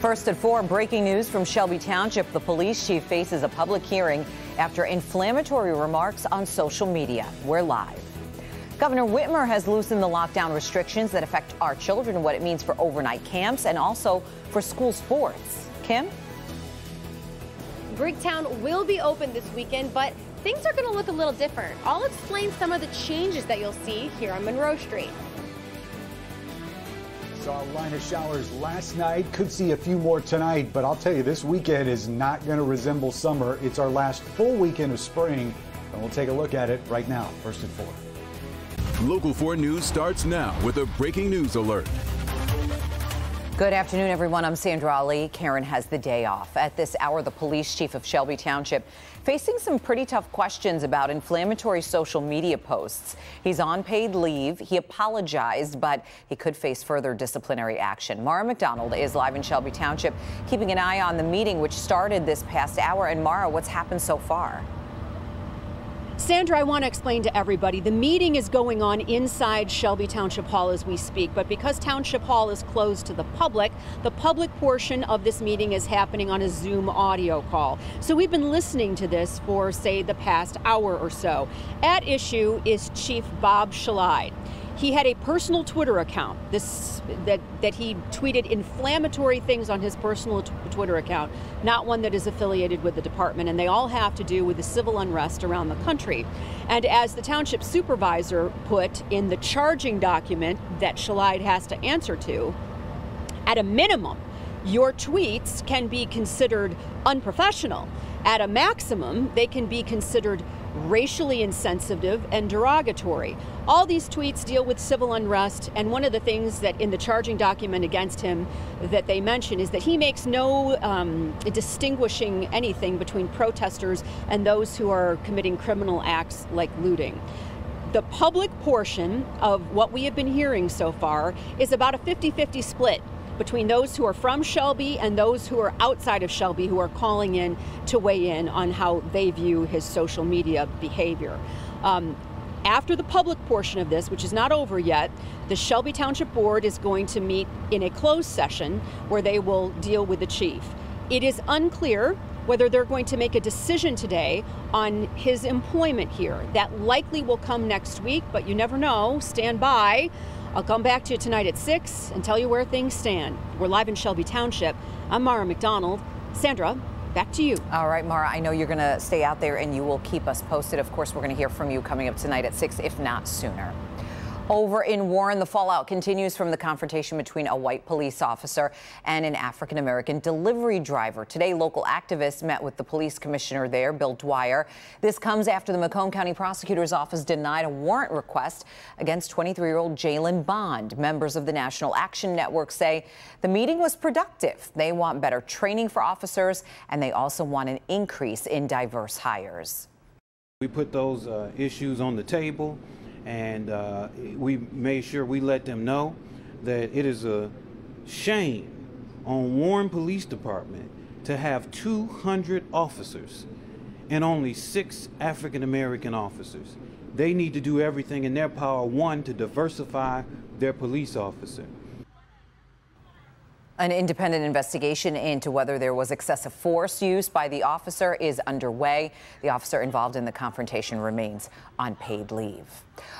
First at 4, breaking news from Shelby Township. The police chief faces a public hearing after inflammatory remarks on social media. We're live. Governor Whitmer has loosened the lockdown restrictions that affect our children, what it means for overnight camps and also for school sports. Kim? Greektown will be open this weekend, but things are going to look a little different. I'll explain some of the changes that you'll see here on Monroe Street. Saw a line of showers last night, could see a few more tonight, but I'll tell you, this weekend is not going to resemble summer. It's our last full weekend of spring, and we'll take a look at it right now. First at 4. Local 4 News starts now with a breaking news alert. Good afternoon, everyone. I'm Sandra Ali. Karen has the day off. At this hour, the police chief of Shelby Township facing some pretty tough questions about inflammatory social media posts. He's on paid leave. He apologized, but he could face further disciplinary action. Mara McDonald is live in Shelby Township, keeping an eye on the meeting, which started this past hour. And Mara, what's happened so far? Sandra, I want to explain to everybody, the meeting is going on inside Shelby Township Hall as we speak, but because Township Hall is closed to the public portion of this meeting is happening on a Zoom audio call. So we've been listening to this for, say, the past hour or so. At issue is Chief Bob Shalide. He had a personal Twitter account that he tweeted inflammatory things on his personal Twitter account, not one that is affiliated with the department, and they all have to do with the civil unrest around the country. And as the township supervisor put in the charging document that Shalide has to answer to, at a minimum, your tweets can be considered unprofessional. At a maximum, they can be considered racially insensitive and derogatory. All these tweets deal with civil unrest, and one of the things that in the charging document against him that they mention is that he makes no distinguishing anything between protesters and those who are committing criminal acts like looting. The public portion of what we have been hearing so far is about a 50-50 split between those who are from Shelby and those who are outside of Shelby who are calling in to weigh in on how they view his social media behavior. After the public portion of this, which is not over yet, the Shelby Township Board is going to meet in a closed session where they will deal with the chief. It is unclear whether they're going to make a decision today on his employment here. That likely will come next week, but you never know. Stand by. I'll come back to you tonight at 6 and tell you where things stand. We're live in Shelby Township. I'm Mara McDonald. Sandra, back to you. All right, Mara, I know you're going to stay out there and you will keep us posted. Of course, we're going to hear from you coming up tonight at 6, if not sooner. Over in Warren, the fallout continues from the confrontation between a white police officer and an African-American delivery driver. Today, local activists met with the police commissioner there, Bill Dwyer. This comes after the Macomb County Prosecutor's Office denied a warrant request against 23-year-old Jalen Bond. Members of the National Action Network say the meeting was productive. They want better training for officers, and they also want an increase in diverse hires. We put those issues on the table, and we made sure we let them know that it is a shame on Warren Police Department to have 200 officers and only 6 African-American officers. They need to do everything in their power, one, to diversify their police officer. An independent investigation into whether there was excessive force used by the officer is underway. The officer involved in the confrontation remains on paid leave.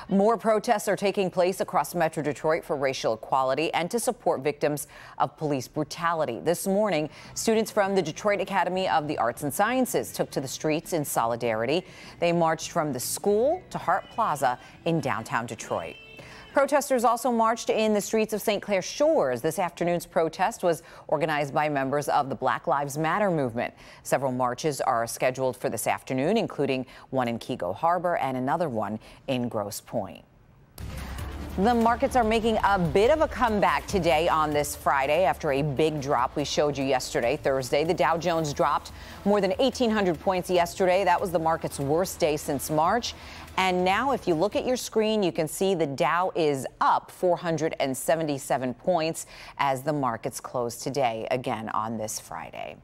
More protests are taking place across Metro Detroit for racial equality and to support victims of police brutality. This morning, students from the Detroit Academy of the Arts and Sciences took to the streets in solidarity. They marched from the school to Hart Plaza in downtown Detroit. Protesters also marched in the streets of St. Clair Shores. This afternoon's protest was organized by members of the Black Lives Matter movement. Several marches are scheduled for this afternoon, including one in Keego Harbor and another one in Grosse Pointe. The markets are making a bit of a comeback today on this Friday after a big drop we showed you yesterday, Thursday. The Dow Jones dropped more than 1,800 points yesterday. That was the market's worst day since March. And now if you look at your screen, you can see the Dow is up 477 points as the markets close today, again on this Friday.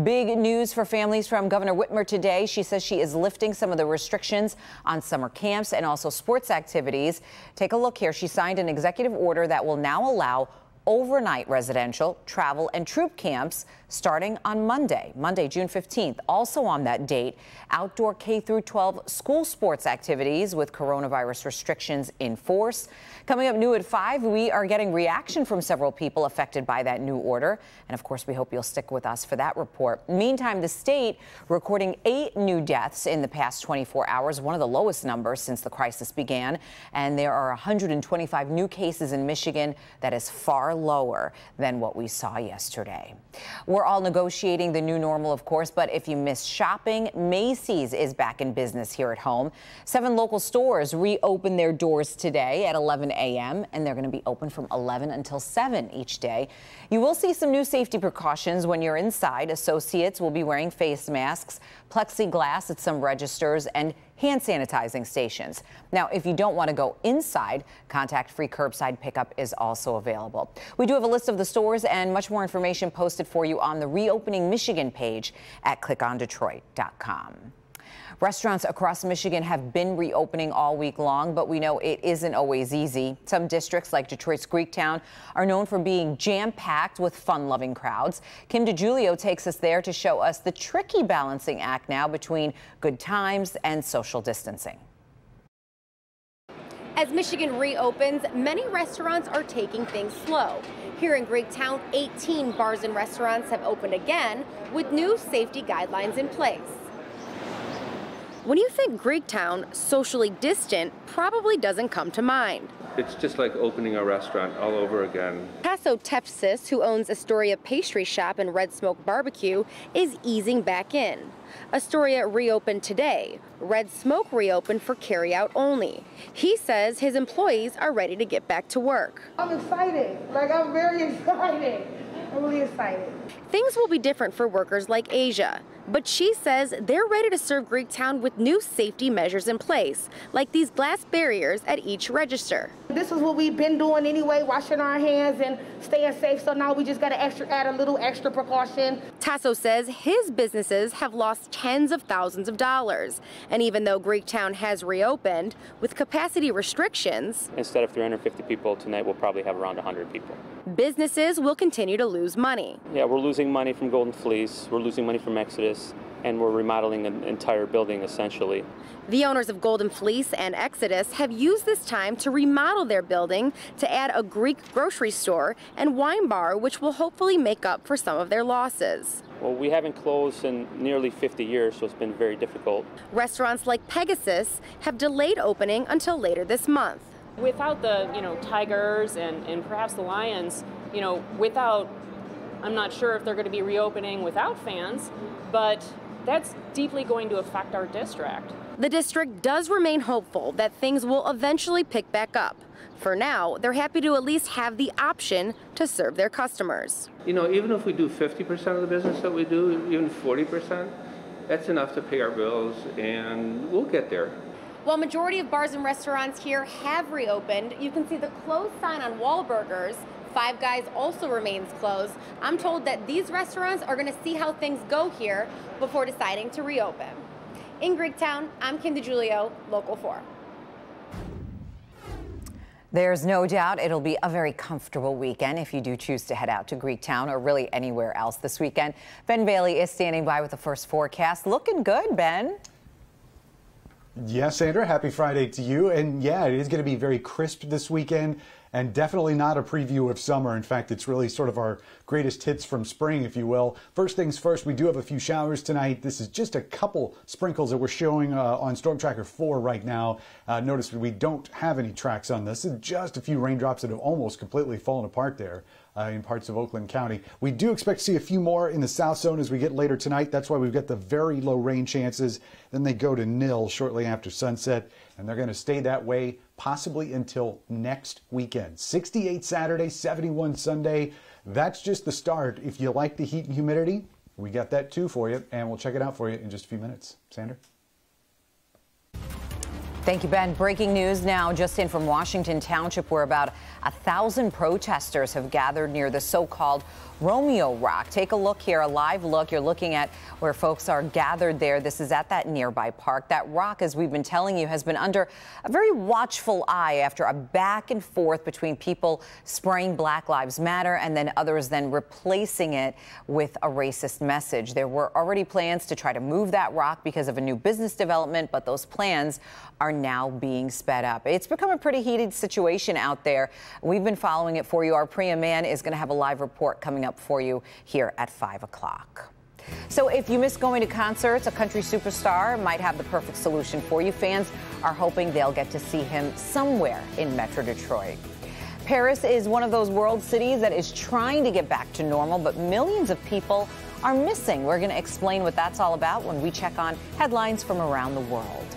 Big news for families from Governor Whitmer today. She says she is lifting some of the restrictions on summer camps and also sports activities. Take a look here. She signed an executive order that will now allow overnight residential, travel, and troop camps starting on Monday, June 15th. Also on that date, outdoor K through 12 school sports activities with coronavirus restrictions in force. Coming up new at 5, we are getting reaction from several people affected by that new order. And of course, we hope you'll stick with us for that report. Meantime, the state recording 8 new deaths in the past 24 hours, one of the lowest numbers since the crisis began. And there are 125 new cases in Michigan. That is far lower than what we saw yesterday. We're all negotiating the new normal, of course, but if you missed shopping, Macy's is back in business here at home. 7 local stores reopened their doors today at 11 a.m. and they're going to be open from 11 until 7 each day. You will see some new safety precautions when you're inside. Associates will be wearing face masks, plexiglass at some registers, and hand sanitizing stations. Now, if you don't want to go inside, contact-free curbside pickup is also available. We do have a list of the stores and much more information posted for you on the Reopening Michigan page at clickondetroit.com. Restaurants across Michigan have been reopening all week long, but we know it isn't always easy. Some districts, like Detroit's Greektown, are known for being jam-packed with fun-loving crowds. Kim DiGiulio takes us there to show us the tricky balancing act now between good times and social distancing. As Michigan reopens, many restaurants are taking things slow. Here in Greektown, 18 bars and restaurants have opened again with new safety guidelines in place. When you think Greektown, socially distant probably doesn't come to mind. It's just like opening a restaurant all over again. Tasso Tepsis, who owns Astoria Pastry Shop and Red Smoke Barbecue, is easing back in. Astoria reopened today. Red Smoke reopened for carry-out only. He says his employees are ready to get back to work. I'm excited. I'm very excited. I'm really excited. Things will be different for workers like Asia, but she says they're ready to serve Greektown with new safety measures in place, like these glass barriers at each register. This is what we've been doing anyway, washing our hands and staying safe, so now we just got to add a little extra precaution. Tasso says his businesses have lost tens of thousands of dollars, and even though Greektown has reopened, with capacity restrictions, instead of 350 people, tonight we'll probably have around 100 people. Businesses will continue to lose money. Yeah, we're losing money from Golden Fleece, we're losing money from Exodus, and we're remodeling an entire building essentially. The owners of Golden Fleece and Exodus have used this time to remodel their building to add a Greek grocery store and wine bar, which will hopefully make up for some of their losses. Well, we haven't closed in nearly 50 years, so it's been very difficult. Restaurants like Pegasus have delayed opening until later this month. Without the, tigers and perhaps the lions, I'm not sure if they're going to be reopening without fans, but that's deeply going to affect our district. The district does remain hopeful that things will eventually pick back up. For now, they're happy to at least have the option to serve their customers. Even if we do 50% of the business that we do, even 40%, that's enough to pay our bills, and we'll get there. While majority of bars and restaurants here have reopened, you can see the closed sign on Wahlburgers. Five Guys also remains closed. I'm told that these restaurants are going to see how things go here before deciding to reopen. In Greektown, I'm Kim DiGiulio, Local 4. There's no doubt it'll be a very comfortable weekend if you do choose to head out to Greektown or really anywhere else this weekend. Ben Bailey is standing by with the first forecast. Looking good, Ben. Yes, Sandra, happy Friday to you. And yeah, it is going to be very crisp this weekend and definitely not a preview of summer. In fact, it's really sort of our greatest hits from spring, if you will. First things first, we do have a few showers tonight. This is just a couple sprinkles that we're showing on Storm Tracker 4 right now. Notice we don't have any tracks on this. This is just a few raindrops that have almost completely fallen apart there in parts of Oakland County. We do expect to see a few more in the south zone as we get later tonight. That's why we've got the very low rain chances. Then they go to nil shortly after sunset, and they're going to stay that way possibly until next weekend. 68 Saturday, 71 Sunday. That's just the start. If you like the heat and humidity, we got that too for you, and we'll check it out for you in just a few minutes. Sandra? Thank you, Ben. Breaking news now just in from Washington Township, where about 1,000 protesters have gathered near the so-called Romeo Rock. Take a look here, a live look. You're looking at where folks are gathered there. This is at that nearby park. That rock, as we've been telling you, has been under a very watchful eye after a back and forth between people spraying Black Lives Matter and then others then replacing it with a racist message. There were already plans to try to move that rock because of a new business development, but those plans are now being sped up. It's become a pretty heated situation out there. We've been following it for you. Our Priya Mann is going to have a live report coming up for you here at 5 o'clock. So if you miss going to concerts, a country superstar might have the perfect solution for you. Fans are hoping they'll get to see him somewhere in Metro Detroit. Paris is one of those world cities that is trying to get back to normal, but millions of people are missing. We're going to explain what that's all about when we check on headlines from around the world.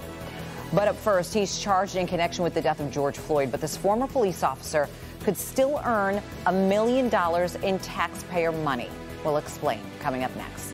But up first, he's charged in connection with the death of George Floyd, but this former police officer could still earn $1 million in taxpayer money. We'll explain coming up next.